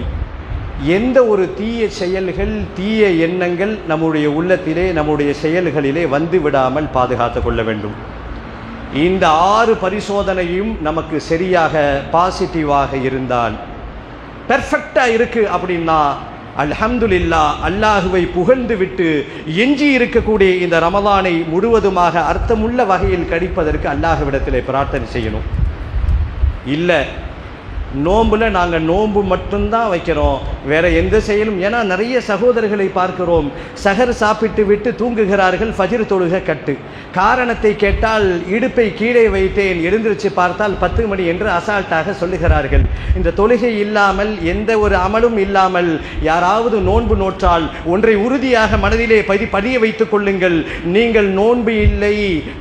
எந்த ஒரு தீய செயல்கள், தீய எண்ணங்கள் நம்முடைய உள்ளத்திலே, நம்முடைய செயல்களிலே வந்து விடாமல் பாதுகாத்து கொள்ள வேண்டும். இந்த 6 பரிசோதனையும் நமக்கு சரியாக பாசிட்டிவாக இருந்தால், பெர்ஃபெக்டாக இருக்குது அப்படின்னா அல்ஹம்துலில்லாஹ், அல்லாஹுவை புகழ்ந்து விட்டு எஞ்சி இருக்கக்கூடிய இந்த ரமலானை முழுவதுமாக அர்த்தமுள்ள வகையில் கழிப்பதற்கு அல்லாஹ்விடத்திலே பிரார்த்தனை செய்யணும். இல்லை நோன்புல நாங்கள் நோன்பு மட்டும்தான் வைக்கிறோம், வேற எந்த செயலும். ஏன்னா நிறைய சகோதரர்களை பார்க்கிறோம், சஹர் சாப்பிட்டு விட்டு தூங்குகிறார்கள், ஃபஜ்ர் தொழுகை கட்டு. காரணத்தை கேட்டால் இடுப்பை கீழே வைத்தேன், எழுந்திருச்சு பார்த்தால் 10 மணி என்று அசால்ட்டாக சொல்லுகிறார்கள். இந்த தொழுகை இல்லாமல் எந்த ஒரு அமலும் இல்லாமல் யாராவது நோன்பு நோற்றால் ஒன்றை உறுதியாக மனதிலே பதிய வைத்துக் கொள்ளுங்கள், நீங்கள் நோன்பு இல்லை,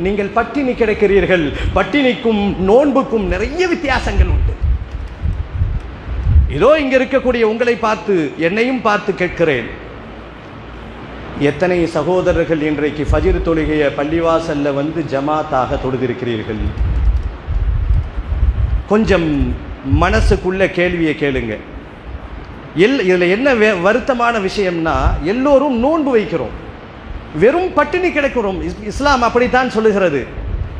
நீங்கள் பட்டினி கிடக்கிறீர்கள். பட்டினிக்கும் நோன்புக்கும் நிறைய வித்தியாசங்கள் உண்டு. இதோ இங்க இருக்கக்கூடிய உங்களை பார்த்து என்னையும் பார்த்து கேட்கிறேன், எத்தனை சகோதரர்கள் இன்றைக்கு ஃபஜ்ர் தொழுகையை பள்ளிவாசல்ல வந்து ஜமாத்தாக தொழுதிருக்கிறீர்கள்? கொஞ்சம் மனசுக்குள்ள கேள்வியை கேளுங்க. இதுல என்ன வருத்தமான விஷயம்னா, எல்லோரும் நோன்பு வைக்கிறோம், வெறும் பட்டினி கிடக்கிறோம். இஸ்லாம் அப்படித்தான் சொல்லுகிறது.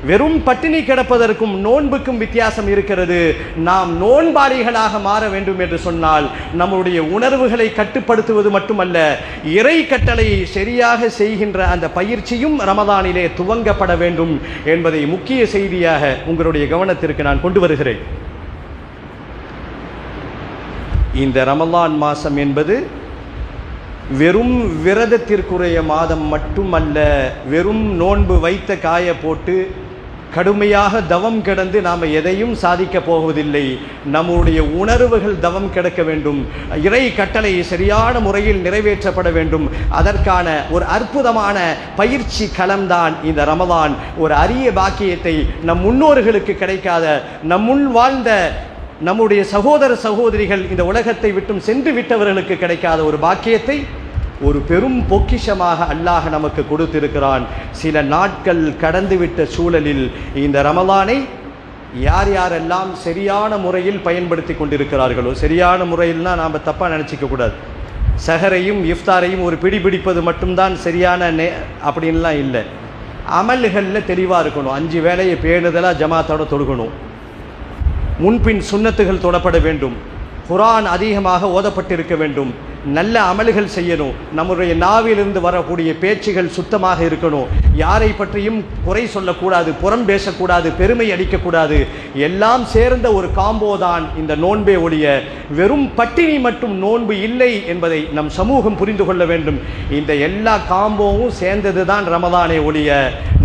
வெறும் பட்டினி கிடப்பதற்கும் நோன்புக்கும் வித்தியாசம் இருக்கிறது. நாம் நோன்பாளிகளாக மாற வேண்டும் என்று சொன்னால் நம்முடைய உணர்வுகளை கட்டுப்படுத்துவது மட்டுமல்ல, இறை கட்டளையை சரியாக செய்கின்ற அந்த பயிற்சியும் ரமதானிலே துவங்கப்பட வேண்டும் என்பதை முக்கிய செய்தியாக உங்களுடைய கவனத்திற்கு நான் கொண்டு வருகிறேன். இந்த ரமலான் மாதம் என்பது வெறும் விரதத்திற்குரிய மாதம் மட்டுமல்ல, வெறும் நோன்பு வைத்த காய போட்டு கடுமையாக தவம் கிடந்து நாம் எதையும் சாதிக்க போவதில்லை. நம்முடைய உணர்வுகள் தவம் கிடக்க வேண்டும், இறை கட்டளை சரியான முறையில் நிறைவேற்றப்பட வேண்டும். அதற்கான ஒரு அற்புதமான பயிற்சி களம்தான் இந்த ரமலான். ஒரு அரிய பாக்கியத்தை நம் முன்னோர்களுக்கு கிடைக்காத, நம்முள் வாழ்ந்த நம்முடைய சகோதர சகோதரிகள் இந்த உலகத்தை விட்டும் சென்று விட்டவர்களுக்கு கிடைக்காத ஒரு பாக்கியத்தை ஒரு பெரும் பொக்கிஷமாக அல்லாஹ் நமக்கு கொடுத்திருக்கிறான். சில நாட்கள் கடந்துவிட்ட சூழலில் இந்த ரமலானை யார் யாரெல்லாம் சரியான முறையில் பயன்படுத்தி கொண்டிருக்கிறார்களோ, சரியான முறையில்னா நாம் தப்பாக நினச்சிக்க கூடாது. சஹரையும் இஃப்தாரையும் ஒரு பிடிப்பது மட்டும்தான் சரியான அப்படின்லாம் இல்லை. அமல்களில் தெளிவாக இருக்கணும். 5 வேளையை பேணுதலாக ஜமாத்தோட தொழுகணும். முன்பின் சுன்னத்துகள் தொடப்பட வேண்டும். குர்ஆன் அதிகமாக ஓதப்பட்டிருக்க வேண்டும். நல்ல அமல்கள் செய்யணும். நம்முடைய நாவிலிருந்து வரக்கூடிய பேச்சுகள் சுத்தமாக இருக்கணும். யாரை பற்றியும் குறை சொல்லக்கூடாது, புறம் பேசக்கூடாது, பெருமை அடிக்கக்கூடாது. எல்லாம் சேர்ந்த ஒரு காம்போ தான் இந்த நோன்பே ஒழிய வெறும் பட்டினி மட்டும் நோன்பு இல்லை என்பதை நம் சமூகம் புரிந்து கொள்ள வேண்டும். இந்த எல்லா காம்போவும் சேர்ந்தது தான் ரமதானே ஒழிய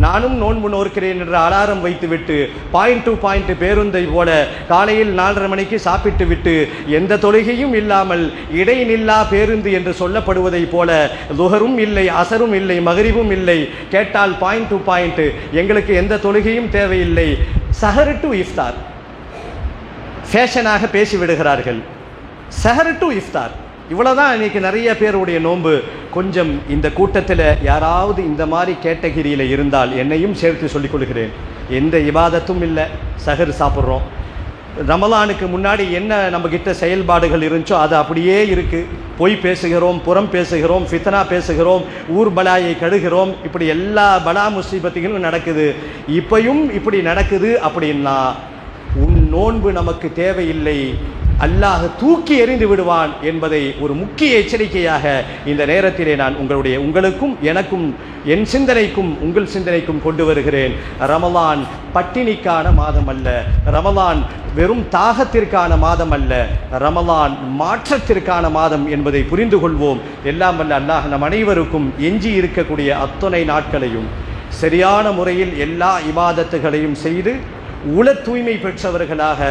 நானும் நோன்பு நோக்கிறேன் என்ற அலாரம் வைத்துவிட்டு பாயிண்ட் டு பாயிண்ட் பேருந்தை போல காலையில் 4:30 மணிக்கு சாப்பிட்டு விட்டு எந்த தொழுகையும் இல்லாமல் இடைநில்லா பேருந்து என்று சொல்லப்படுவதை போல லுஹரும் இல்லை, அசரும் இல்லை, மகரிபும் இல்லை. கேட்டால் பாயிண்ட் டு பாயிண்ட், எங்களுக்கு எந்த தொழுகையும் தேவையில்லை, சஹர் டு இஃப்தார் ஃபேஷனாக பேசிவிடுகிறார்கள். சஹர் டு இஃப்தார், இவ்வளோதான் இன்னைக்கு நிறைய பேருடைய நோன்பு. கொஞ்சம் இந்த கூட்டத்தில் யாராவது இந்த மாதிரி கேட்டகிரியில் இருந்தால் என்னையும் சேர்த்து சொல்லிக் கொள்கிறேன். எந்த இபாதத்தும் இல்லை, சஹர் சாப்பிட்றோம். ரமலானுக்கு முன்னாடி என்ன நம்மக்கிட்ட செயல்பாடுகள் இருந்துச்சோ அது அப்படியே இருக்குது. பொய் பேசுகிறோம், புறம் பேசுகிறோம், ஃபித்னா பேசுகிறோம், ஊர் பலாயை கடுகிறோம். இப்படி எல்லா பலா முசீபத்துகளும் நடக்குது. இப்பையும் இப்படி நடக்குது அப்படின்னா உன் நோன்பு நமக்கு தேவையில்லை, அல்லாஹ் தூக்கி எறிந்து விடுவான் என்பதை ஒரு முக்கிய எச்சரிக்கையாக இந்த நேரத்திலே நான் உங்களுக்கும் எனக்கும் என் சிந்தனைக்கும் உங்கள் சிந்தனைக்கும் கொண்டு வருகிறேன். ரமலான் பட்டினிக்கான மாதம் அல்ல, ரமலான் வெறும் தாகத்திற்கான மாதம் அல்ல, ரமலான் மாற்றத்திற்கான மாதம் என்பதை புரிந்து கொள்வோம். எல்லாம் வல்ல அல்லாஹ் நம் அனைவருக்கும் எஞ்சி இருக்கக்கூடிய அத்தனை நாட்களையும் சரியான முறையில் எல்லா இபாதத்துகளையும் செய்து உள தூய்மை பெற்றவர்களாக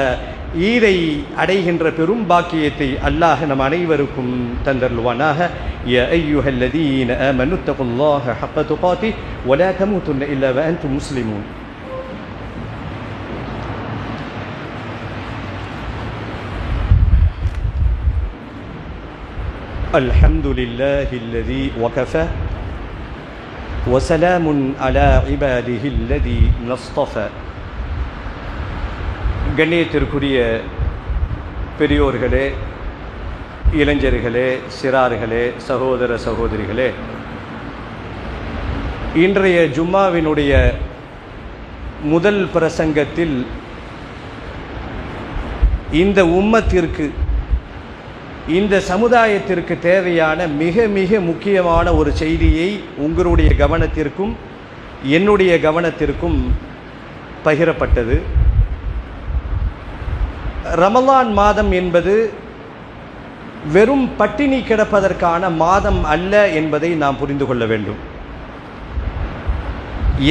ஈதை அடைகின்ற பெரும் பாக்கியத்தை அல்லாஹ் நம் அனைவருக்கும் தந்தருள்வானாக. யா அய்யுஹல்லதீன ஆமனு தகுல்லாஹ ஹக்க துகாதி வலா தமூதுன்ன இல்லா வஅன்தும் முஸ்லிமூன். அல்ஹம்துலில்லாஹில்லதீ வகஃபா வஸலாமுன் அலா இபாதிஹில்லதீன இஸ்தஃபா. கண்ணியத்திற்குரிய பெரியோர்களே, இளைஞர்களே, சிறார்களே, சகோதர சகோதரிகளே, இன்றைய ஜும்மாவினுடைய முதல் பிரசங்கத்தில் இந்த உம்மத்திற்கு, இந்த சமுதாயத்திற்கு தேவையான மிக மிக முக்கியமான ஒரு செய்தியை உங்களுடைய கவனத்திற்கும் என்னுடைய கவனத்திற்கும் பகிரப்பட்டது. ரமலான் மாதம் என்பது வெறும் பட்டினி கிடப்பதற்கான மாதம் அல்ல என்பதை நாம் புரிந்து கொள்ள வேண்டும்.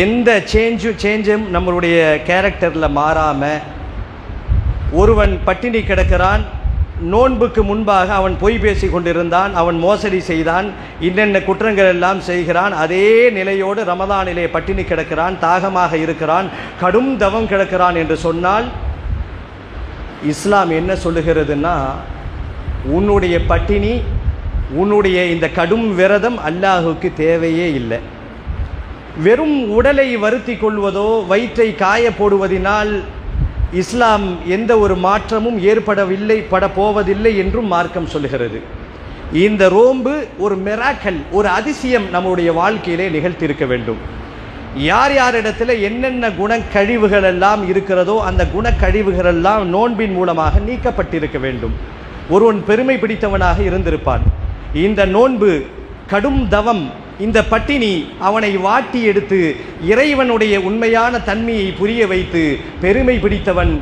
எந்த சேஞ்சும் நம்மளுடைய கேரக்டரில் மாறாமல் ஒருவன் பட்டினி கிடக்கிறான், நோன்புக்கு முன்பாக அவன் பொய் பேசி கொண்டிருந்தான், அவன் மோசடி செய்தான், இன்னென்ன குற்றங்கள் எல்லாம் செய்கிறான், அதே நிலையோடு ரமலானிலே பட்டினி கிடக்கிறான், தாகமாக இருக்கிறான், கடும் தவம் கிடக்கிறான் என்று சொன்னால் இஸ்லாம் என்ன சொல்லுகிறதுன்னா, உன்னுடைய பட்டினி, உன்னுடைய இந்த கடும் விரதம் அல்லாஹுக்கு தேவையே இல்லை. வெறும் உடலை வருத்தி கொள்வதோ வயிற்றை காய போடுவதினால் இஸ்லாம் எந்த ஒரு மாற்றமும் படப்போவதில்லை என்றும் மார்க்கம் சொல்லுகிறது. இந்த ரோம்பு ஒரு மிராக்கல், ஒரு அதிசயம் நம்முடைய வாழ்க்கையிலே நிகழ்த்தியிருக்க வேண்டும். யார் யாரிடத்தில் என்னென்ன குணக்கழிவுகள் எல்லாம் இருக்கிறதோ அந்த குணக்கழிவுகள் எல்லாம் நோன்பின் மூலமாக நீக்கப்பட்டிருக்க வேண்டும். ஒருவன் பெருமை பிடித்தவனாக இருந்திருப்பான். இந்த நோன்பு, கடும் தவம், இந்த பட்டினி அவனை வாட்டி எடுத்து இறைவனுடைய உண்மையான தன்மையை புரிய வைத்து பெருமை பிடித்தவன்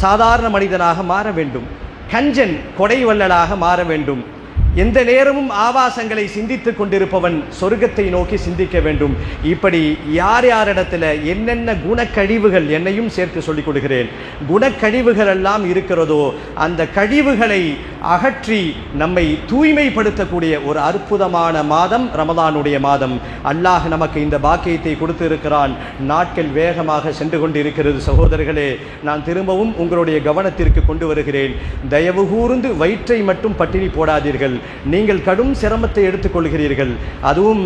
சாதாரண மனிதனாக மாற வேண்டும். கஞ்சன் கொடைவள்ளலாக மாற வேண்டும். எந்த நேரமும் ஆபாசங்களை சிந்தித்து கொண்டிருப்பவன் சொர்க்கத்தை நோக்கி சிந்திக்க வேண்டும். இப்படி யார் யாரிடத்தில் என்னென்ன குணக்கழிவுகள், என்னையும் சேர்த்து சொல்லிக் கொடுக்கிறேன், குணக்கழிவுகள் எல்லாம் இருக்கிறதோ அந்த கழிவுகளை அகற்றி நம்மை தூய்மைப்படுத்தக்கூடிய ஒரு அற்புதமான மாதம் ரமலானுடைய மாதம். அல்லாஹ் நமக்கு இந்த பாக்கியத்தை கொடுத்து இருக்கிறான். நாட்கள் வேகமாக சென்று கொண்டு இருக்கிறது. சகோதரர்களே, நான் திரும்பவும் உங்களுடைய கவனத்திற்கு கொண்டு வருகிறேன். தயவு கூர்ந்து வயிற்றை மட்டும் பட்டினி போடாதீர்கள். நீங்கள் கடும் சிரமத்தை எடுத்துக்கொள்கிறீர்கள். அதுவும்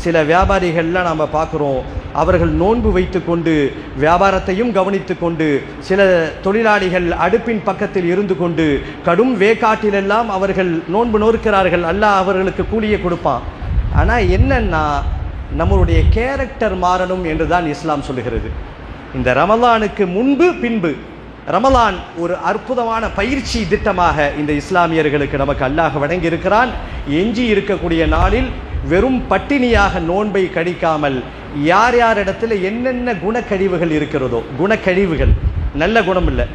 சில வியாபாரிகள்லாம் நாம் பார்க்குறோம், அவர்கள் நோன்பு வைத்து கொண்டு வியாபாரத்தையும் கவனித்து கொண்டு, சில தொழிலாளிகள் அடுப்பின் பக்கத்தில் இருந்து கொண்டு கடும் வேக்காட்டிலெல்லாம் அவர்கள் நோன்பு நோக்கிறார்கள். அல்லாஹ் அவர்களுக்கு கூலியை கொடுப்பான். ஆனால் என்னன்னா, நம்மளுடைய கேரக்டர் மாறணும் என்று தான் இஸ்லாம் சொல்லுகிறது. இந்த ரமலானுக்கு முன்பு பின்பு ரமலான் ஒரு அற்புதமான பயிற்சி திட்டமாக இந்த இஸ்லாமியர்களுக்கு நமக்கு அல்லாஹ் வழங்கி இருக்கிறான். எஞ்சி இருக்கக்கூடிய நாளில் வெறும் பட்டினியாக நோன்பை கடிக்காமல் யார் யாரிடத்தில் என்னென்ன குணக்கழிவுகள் இருக்கிறதோ, குணக்கழிவுகள், நல்ல குணம் இல்லை,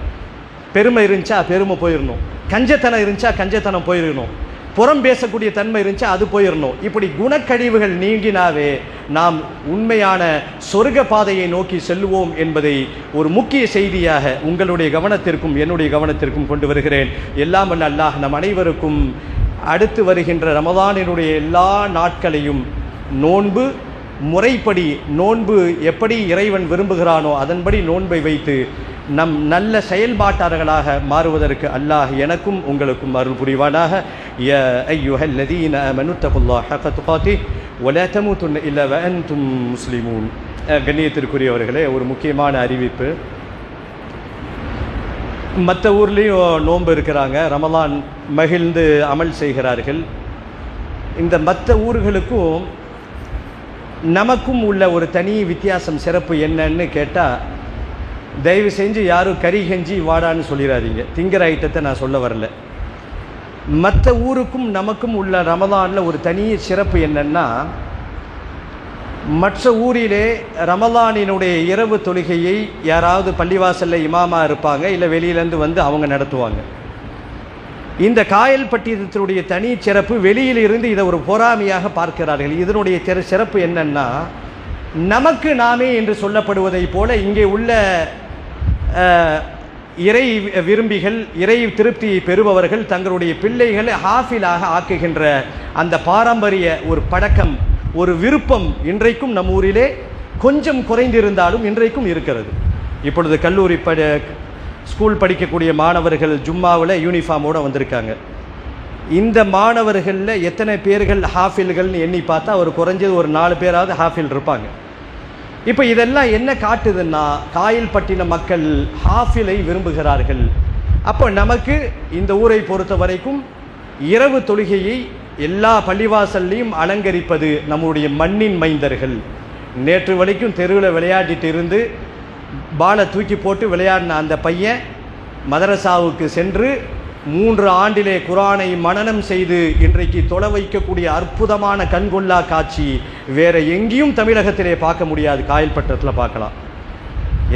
பெருமை இருந்துச்சா பெருமை போயிடணும், கஞ்சத்தனம் இருந்துச்சா கஞ்சத்தனம் போயிடணும், புறம் பேசக்கூடிய தன்மை இருந்துச்சா அது போயிடணும். இப்படி குணக்கழிவுகள் நீங்கினாவே நாம் உண்மையான சொர்க்க பாதையை நோக்கி செல்லுவோம் என்பதை ஒரு முக்கிய செய்தியாக உங்களுடைய கவனத்திற்கும் என்னுடைய கவனத்திற்கும் கொண்டு வருகிறேன். எல்லாம் வல்ல அல்லாஹ் நம் அனைவருக்கும் அடுத்து வருகின்ற ரமதானினுடைய எல்லா நாட்களையும் நோன்பு முறைப்படி, நோன்பு எப்படி இறைவன் விரும்புகிறானோ அதன்படி நோன்பை வைத்து நம் நல்ல செயல்பாட்டாளர்களாக மாறுவதற்கு அல்லாஹ் எனக்கும் உங்களுக்கும் அருள் புரிவானாக. யா அய்யுஹல்லதீன ஆமனு தகுல்லாஹ ஹக்க துகாத்திஹ் வலா தமூதுன்ன இல்லா வஅன்தும் முஸ்லிமூன். கண்ணியத்திற்குரியவர்களே, ஒரு முக்கியமான அறிவிப்பு. மற்ற ஊர்லேயும் நோன்பு இருக்கிறாங்க, ரமலான் மகிழ்ந்து அமல் செய்கிறார்கள். இந்த மற்ற ஊர்களுக்கும் நமக்கும் உள்ள ஒரு தனி வித்தியாசம், சிறப்பு என்னன்னு கேட்டால், தயவு செஞ்சு யாரும் கறி கஞ்சி வாடான்னு சொல்லிடாதீங்க. திங்கிற ஐட்டத்தை நான் சொல்ல வரல. மற்ற ஊருக்கும் நமக்கும் உள்ள ரமலானில் ஒரு தனி சிறப்பு என்னன்னா, மற்ற ஊரிலே ரமலானினுடைய இரவு தொழுகையை யாராவது பள்ளிவாசலில் இமாமா இருப்பாங்க, இல்லை வெளியிலேருந்து வந்து அவங்க நடத்துவாங்க. இந்த காயல்பட்டினத்தினுடைய தனி சிறப்பு, வெளியிலிருந்து இதை ஒரு பொறாமையாக பார்க்கிறார்கள். இதனுடைய சிறப்பு என்னன்னா, நமக்கு நாமே என்று சொல்லப்படுவதை போல இங்கே உள்ள இறை விரும்பிகள், இறை திருப்தியை பெறுபவர்கள் தங்களுடைய பிள்ளைகளை ஹாஃபிலாக ஆக்குகின்ற அந்த பாரம்பரிய ஒரு பழக்கம், ஒரு விருப்பம் இன்றைக்கும் நம் ஊரிலே கொஞ்சம் குறைந்திருந்தாலும் இன்றைக்கும் இருக்கிறது. இப்பொழுது கல்லூரி ஸ்கூல் படிக்கக்கூடிய மாணவர்கள் ஜும்மாவில் யூனிஃபார்மோடு வந்திருக்காங்க. இந்த மாணவர்களில் எத்தனை பேர்கள் ஹாஃபில்கள்னு எண்ணி பார்த்தா ஒரு குறைஞ்சது ஒரு 4 பேராவது ஹாஃபில் இருப்பாங்க. இப்போ இதெல்லாம் என்ன காட்டுதுன்னா, காயல்பட்டின மக்கள் ஹாஃபிலை விரும்புகிறார்கள். அப்போ நமக்கு இந்த ஊரை பொறுத்த வரைக்கும் இரவு தொழுகையை எல்லா பள்ளிவாசல்லையும் அலங்கரிப்பது நம்முடைய மண்ணின் மைந்தர்கள். நேற்று வரைக்கும் தெருவில் விளையாடிட்டு இருந்து பாலை தூக்கி போட்டு விளையாடின அந்த பையன் மதரசாவுக்கு சென்று 3 ஆண்டிலே குரானை மனனம் செய்து இன்றைக்கு தொலை வைக்கக்கூடிய அற்புதமான கண்கொள்ளா காட்சி வேற எங்கேயும் தமிழகத்திலே பார்க்க முடியாது. காயல்பட்டத்தில் பார்க்கலாம்.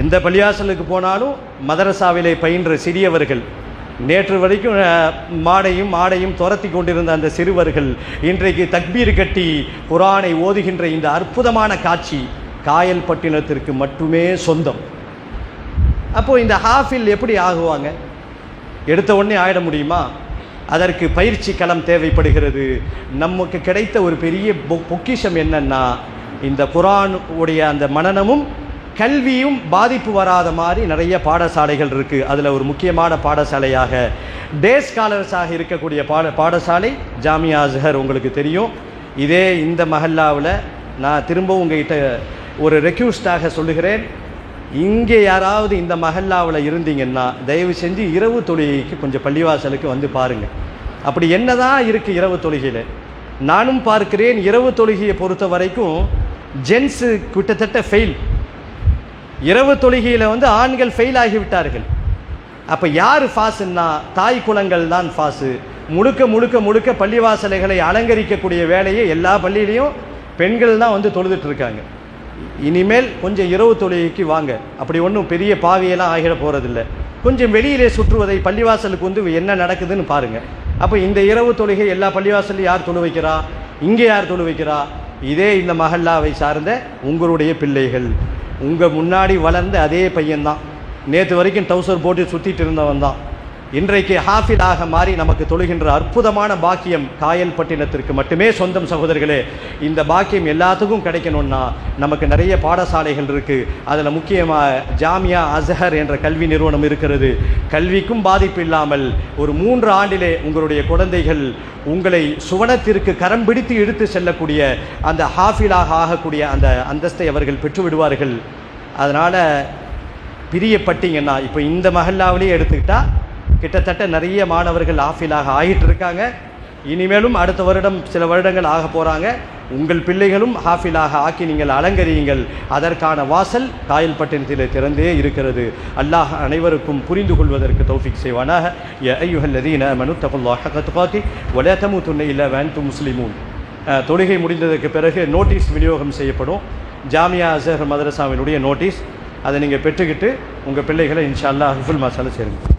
எந்த பள்ளியாசலுக்கு போனாலும் மதரசாவிலே பயின்ற சிறியவர்கள் நேற்று வரைக்கும் மாடையும் ஆடையும் துரத்தி கொண்டிருந்த அந்த சிறுவர்கள் இன்றைக்கு தக்பீர் கட்டி குர்ஆனை ஓதுகின்ற இந்த அற்புதமான காட்சி காயல்பட்டினத்திற்கு மட்டுமே சொந்தம். அப்போது இந்த ஹாஃபில் எப்படி ஆகுவாங்க? எடுத்த உடனே ஆயிட முடியுமா? அதற்கு பயிற்சி களம் தேவைப்படுகிறது. நமக்கு கிடைத்த ஒரு பெரிய பொக்கிஷம் என்னன்னா, இந்த குர்ஆன் உடைய அந்த மனனமும் கல்வியும் பாதிப்பு வராத மாதிரி நிறைய பாடசாலைகள் இருக்குது. அதில் ஒரு முக்கியமான பாடசாலையாக டே ஸ்காலர்ஸாக இருக்கக்கூடிய பாடசாலை ஜாமியா அஸ்ஹர் உங்களுக்கு தெரியும். இதே இந்த மஹல்லாவில் நான் திரும்பவும் உங்ககிட்ட ஒரு ரெக்யூஸ்டாக சொல்லுகிறேன், இங்கே யாராவது இந்த மஹல்லாவில் இருந்தீங்கன்னா தயவு செஞ்சு இரவு தொழுகைக்கு கொஞ்சம் பள்ளிவாசலுக்கு வந்து பாருங்கள். அப்படி என்னதான் இருக்குது இரவு தொழுகையில்? நானும் பார்க்கிறேன், இரவு தொழுகையை பொறுத்த வரைக்கும் ஜென்ஸு கிட்டத்தட்ட ஃபெயில். இரவு தொழுகையில் ஆண்கள் ஃபெயில் ஆகிவிட்டார்கள். அப்போ யார் ஃபாஸுன்னா தாய் குலங்கள் தான் ஃபாஸு. முழுக்க முழுக்க முழுக்க பள்ளிவாசலைகளை அலங்கரிக்கக்கூடிய வேலையை எல்லா பள்ளியிலையும் பெண்கள் தான் தொழுதுட்ருக்காங்க. இனிமேல் கொஞ்சம் இரவு தொழுகைக்கு வாங்க. அப்படி ஒன்றும் பெரிய பாவியெல்லாம் ஆகிட போகிறதில்ல. கொஞ்சம் வெளியிலே சுற்றுவதை பள்ளிவாசலுக்கு என்ன நடக்குதுன்னு பாருங்கள். அப்போ இந்த இரவு தொழுகை எல்லா பள்ளிவாசலையும் யார் தொழு வைக்கிறா? இங்கே யார் தொழு வைக்கிறா? இதே இந்த மஹல்லாவை சார்ந்த உங்களுடைய பிள்ளைகள். உங்கள் முன்னாடி வளர்ந்த அதே பையன்தான். நேற்று வரைக்கும் டவுசர் போட்டு சுற்றிட்டு இருந்தவன் தான் இன்றைக்கு ஹாஃபிலாக மாறி நமக்கு தொழுகின்ற அற்புதமான பாக்கியம் காயல்பட்டினத்திற்கு மட்டுமே சொந்தம். சகோதரர்களே, இந்த பாக்கியம் எல்லாத்துக்கும் கிடைக்கணும்னா நமக்கு நிறைய பாடசாலைகள் இருக்குது. அதில் முக்கியமாக ஜாமியா அஸ்ஹர் என்ற கல்வி நிறுவனம் இருக்கிறது. கல்விக்கும் பாதிப்பு இல்லாமல் ஒரு 3 ஆண்டிலே உங்களுடைய குழந்தைகள் உங்களை சுவனத்திற்கு கரம் பிடித்து இழுத்து செல்லக்கூடிய அந்த ஹாஃபிலாக ஆகக்கூடிய அந்த அந்தஸ்தை அவர்கள் பெற்றுவிடுவார்கள். அதனால் பிரியப்பட்டீங்கன்னா, இப்போ இந்த மஹல்லாவிலேயே எடுத்துக்கிட்டால் கிட்டத்தட்ட நிறைய மாணவர்கள் ஹாஃபிலாக ஆகிட்டு இருக்காங்க. இனிமேலும் அடுத்த வருடம் சில வருடங்கள் ஆக போகிறாங்க. உங்கள் பிள்ளைகளும் ஹாஃபிலாக ஆக்கி நீங்கள் அலங்கரியுங்கள். அதற்கான வாசல் காயல்பட்டினத்தில் திறந்தே இருக்கிறது. அல்லாஹ் அனைவருக்கும் புரிந்து கொள்வதற்கு தௌஃபீக் செய்வானாக. யா அய்யுஹல்லதீன ஆமனு தகுல்லாஹ ஹக்க துகாத்தி வலா தமூதுன்ன இல்லா வஅன்தும் முஸ்லிமூன். தொழுகை முடிந்ததற்கு பிறகு நோட்டீஸ் விநியோகம் செய்யப்படும். ஜாமியா அஸ்ஹர் மதரசாவினுடைய நோட்டீஸ். அதை நீங்கள் பெற்றுக்கிட்டு உங்கள் பிள்ளைகளை இன்ஷா அல்லாஹ் ஹிஃபுல் மசாலா சேருங்க.